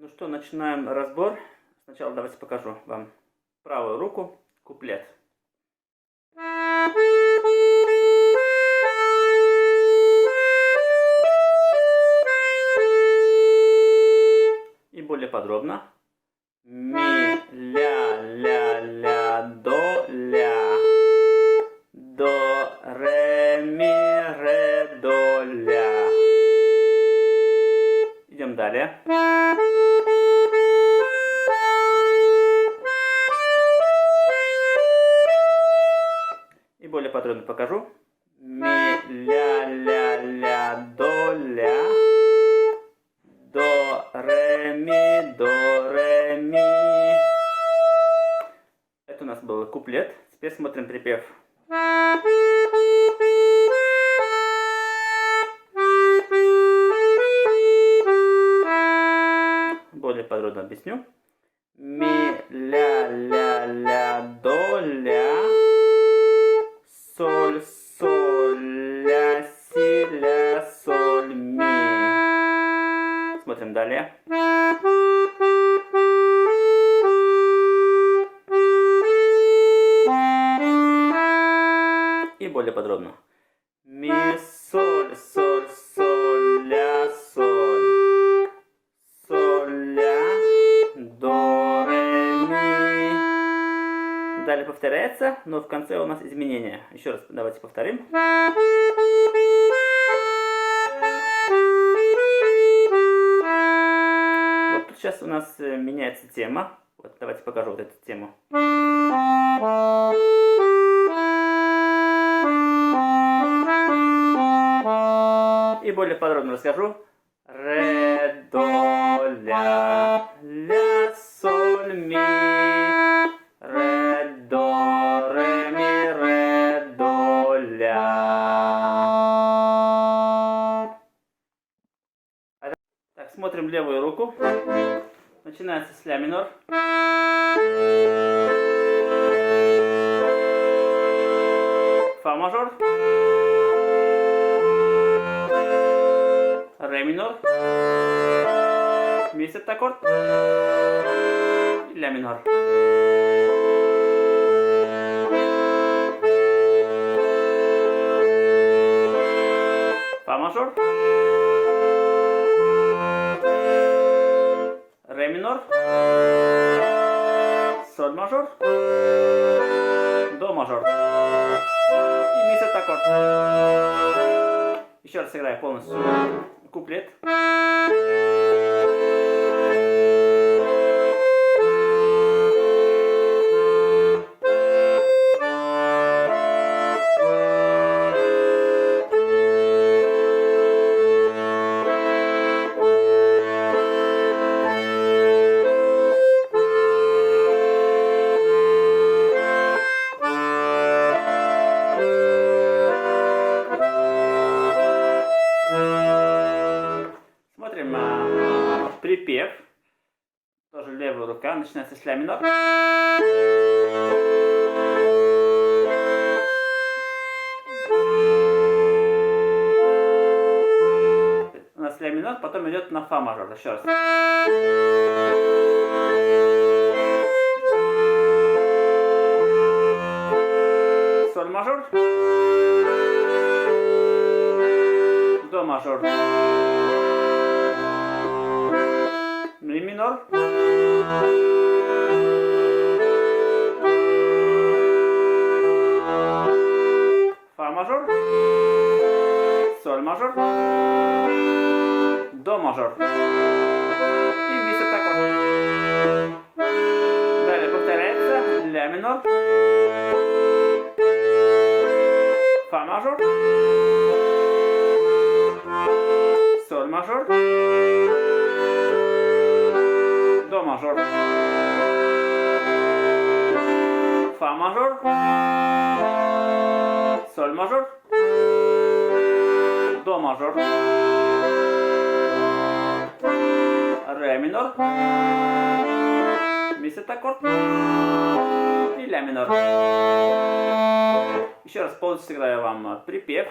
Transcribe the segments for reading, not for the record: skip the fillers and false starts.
Ну что, начинаем разбор. Сначала давайте покажу вам правую руку, куплет. И более подробно. Ми, ля, ля, ля, до, ля. До, ре, ми, ре, до, ля. Идем далее. И более подробно покажу. Ми, ля, ля, ля, до, ля. До, ре, ми, до, ре, ми. Это у нас был куплет. Теперь смотрим припев. Более подробно объясню. Ми, ля, ля, ля, до, ля. Соль, соль, ля, си, ля, соль, ми. Смотрим далее. И более подробно. Ми, соль, соль, соль, ля, соль. Соль, ля, до, ре, ми. Далее повторяется, но в конце у нас изменения. Еще раз давайте повторим. Вот тут сейчас у нас меняется тема. Вот давайте покажу вот эту тему. И более подробно расскажу. Ре, до, ля, ля, соль, ми. Ре, до, ре, ми, ре, до, ля. Так, смотрим левую руку. Начинается с ля минор. Фа мажор. Ре минор. Ми септаккорд. И ля минор. Фа мажор. Ре минор. Соль мажор. До мажор. И ми септаккорд. Еще раз сыграю полностью куплет. Смотрим припев. Тоже левая рука. Начинается с ля минор. У нас ля минор, потом идет на фа мажор. Еще раз. Соль мажор. До мажор. Ми минор. Фа мажор. Соль мажор. До мажор. И ми септаккорд. Далее повторяется ля минор. Фа мажор. Соль мажор. До мажор. Фа мажор. Соль мажор. До мажор. Ре минор. Ми септаккорд. И ля минор. Еще раз полностью сыграю вам припев.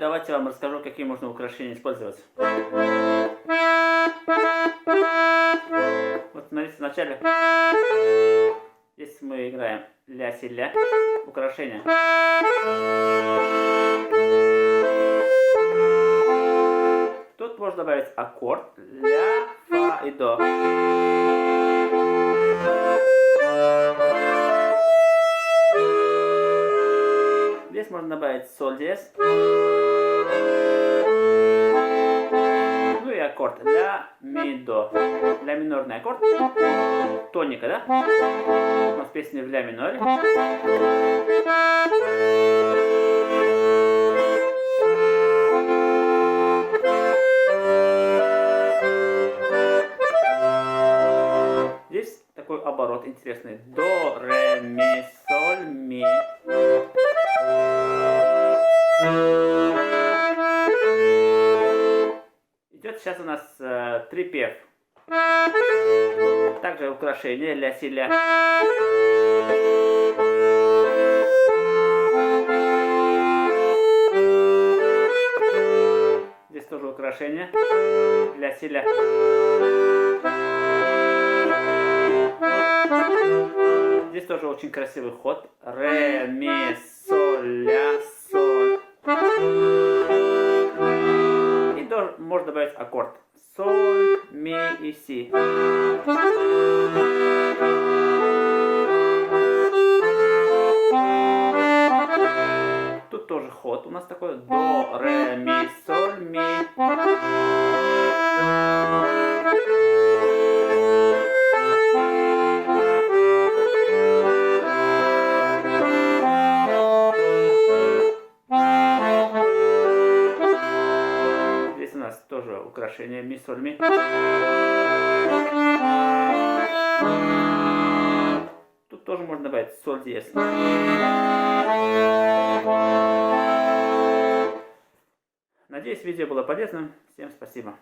давайте я вам расскажу, какие можно украшения использовать. Вот смотрите, вначале здесь мы играем ля-си-ля, украшение. Тут можно добавить аккорд ля, фа и до. Здесь можно добавить соль диез. Ну и аккорд ля, ми, до. Ля минорный аккорд. Тоника, да? У нас песня в ля миноре. Здесь такой оборот интересный. До, ре, ми, соль, ми. Идет сейчас у нас припев. Также украшение ля-си-ля. Здесь тоже украшение ля-си-ля. Здесь тоже очень красивый ход. Ре, ми, соль, ля, соль. И тоже можно добавить аккорд. Соль, ми и си. Тут тоже ход у нас такой. До, ре, ми, соль, ми. Здесь у нас тоже украшение ми, соль, ми. Тут тоже можно добавить соль диез. Надеюсь, видео было полезным. Всем спасибо.